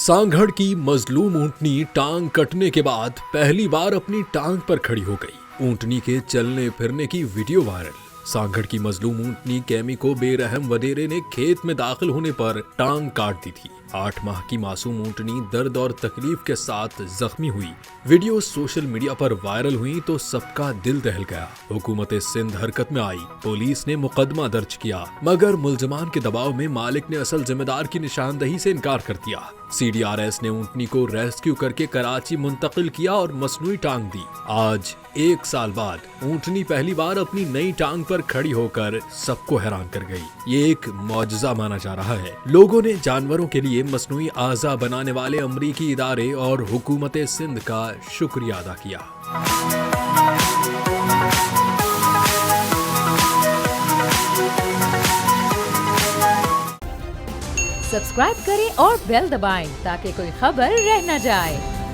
सांगड़ की मजलूम ऊंटनी टांग कटने के बाद पहली बार अपनी टांग पर खड़ी हो गई। ऊंटनी के चलने फिरने की वीडियो वायरल। सांगड़ की मजलूम ऊंटनी कैमी को बेरहम वडेरे ने खेत में दाखिल होने पर टांग काट दी थी। 8 माह की मासूम ऊंटनी दर्द और तकलीफ के साथ जख्मी हुई। वीडियो सोशल मीडिया पर वायरल हुई तो सबका दिल दहल गया। हुकूमत सिंध हरकत में आई। पुलिस ने मुकदमा दर्ज किया, मगर मुल्जमान के दबाव में मालिक ने असल जिम्मेदार की निशानदही से इनकार कर दिया। CDRS ने ऊंटनी को रेस्क्यू करके कराची मुंतकिल किया और मसनूई टांग दी। आज 1 साल बाद ऊंटनी पहली बार अपनी नई टांग पर खड़ी होकर सबको हैरान कर गई। ये एक मौजज़ा माना जा रहा है। लोगों ने जानवरों के लिए मसनूई आज़ा बनाने वाले अमरीकी इदारे और हुकूमत सिंध का शुक्रिया अदा किया। सब्सक्राइब करें और बेल दबाएं ताकि कोई खबर रह न जाए।